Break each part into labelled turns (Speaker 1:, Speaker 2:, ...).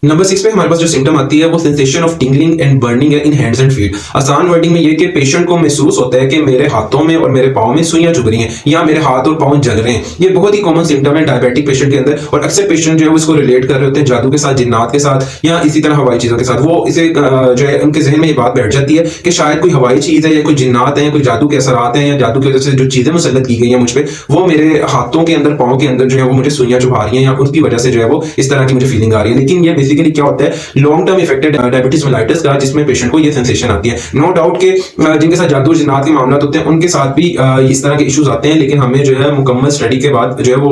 Speaker 1: Number 6 पे हमारे पास जो सिम्टम आती है वो sensation of tingling and burning है इन हैंड्स एंड फीट। आसान वर्डिंग में ये कि पेशेंट को महसूस होता है कि मेरे हाथों में और मेरे पाँव में सुइयां चुभ रही हैं या मेरे हाथ और पाँव जल रहे हैं। ये बहुत ही कॉमन सिम्टम है डायबिटिक पेशेंट के अंदर, और अक्सर पेशेंट जो है वो इसको रिलेट कर रहे होते हैं जादू के साथ, जिन्नात के साथ या इसी तरह हवाई चीजों के साथ। वो इसे जो है उनके जहन में ये बात बैठ जाती है कि शायद कोई हवाई चीज है या कोई जिन्नात है या कोई जादू के असरात हैं या जादू की वजह से जो चीजें मुसल्लत की गई हैं मुझ पे, वो मेरे हाथों के अंदर, पाँव के अंदर जो है वो मुझे सुइयां चुभा रही हैं या उसकी वजह से जो है वो इस तरह की मुझे फीलिंग आ रही है। लेकिन ये बेसिकली क्या होता है, long term affected diabetes mellitus का, जिसमें पेशेंट को ये सेंसेशन आती है। नो डाउट के जिनके साथ जादू जिन्नात के मामला होते हैं उनके साथ भी इस तरह के इश्यूज आते हैं, लेकिन हमें जो है मुकम्मल स्टडी के बाद जो है वो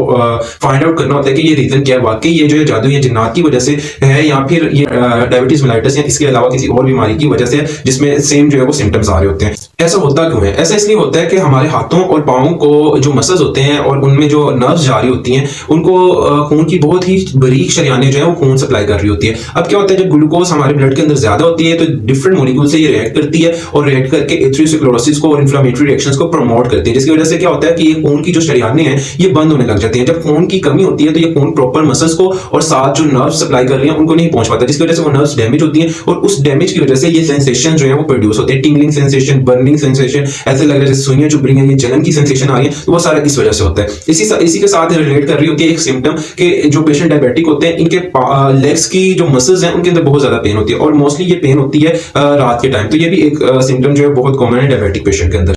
Speaker 1: फाइंड आउट करना होता है कि ये रीजन क्या है, वाकई ये जो है जादू या जिन्नात की वजह से है या फिर ये डायबिटीज मेलाइटिस या इसके अलावा किसी और बीमारी की वजह से जिसमें सेम जो है वो सिम्टम्स आ रहे होते हैं। ऐसा होता क्यों है? ऐसा इसलिए होता है कि हमारे हाथों और पाँव को जो मसल्स होते हैं और उनमें जो नर्व्स जारी होती हैं उनको खून की बहुत ही बारीक शरियानें जो है वो खून सप्लाई कर रही होती है। अब क्या होता है, जब ग्लूकोज हमारे ब्लड के अंदर ज्यादा होती है तो डिफरेंट मॉलिक्यूल से ये रिएक्ट करती है और रिएक्ट करके एथेरोस्क्लेरोसिस को और इन्फ्लेमेटरी रिएक्शंस को प्रमोट करती है, जिसकी वजह से क्या होता है कि ये खून की जो शरियानें हैं ये बंद होने लग जाती हैं। जब खून की कमी होती है तो ये खून प्रॉपर मसल्स को और साथ जो नर्व सप्लाई कर रही हैं उनको नहीं पहुंच पाता, जिसकी वजह से वो नर्व्स डैमेज होती हैं और उस डैमेज की वजह से ये सेंसेशन जो है वो प्रोड्यूस होते हैं। टिंगलिंग सेंसेशन, बर्निंग सेंसेशन, ऐसे लग रहा है जैसे सुइयां चुभ रही हैं, ये जलन की सेंसेशन आ रही है, तो वो सारा इस वजह से होता है। इसी के साथ रिलेट कर रही होती है एक सिम्टम कि जो पेशेंट डायबिटिक होते हैं इनके लेग्स की जो मसल्स हैं उनके अंदर बहुत ज्यादा पेन होती है, और मोस्टली ये पेन होती है रात के टाइम। तो ये भी एक सिम्टम जो है बहुत कॉमन है डायबिटिक पेशेंट के अंदर।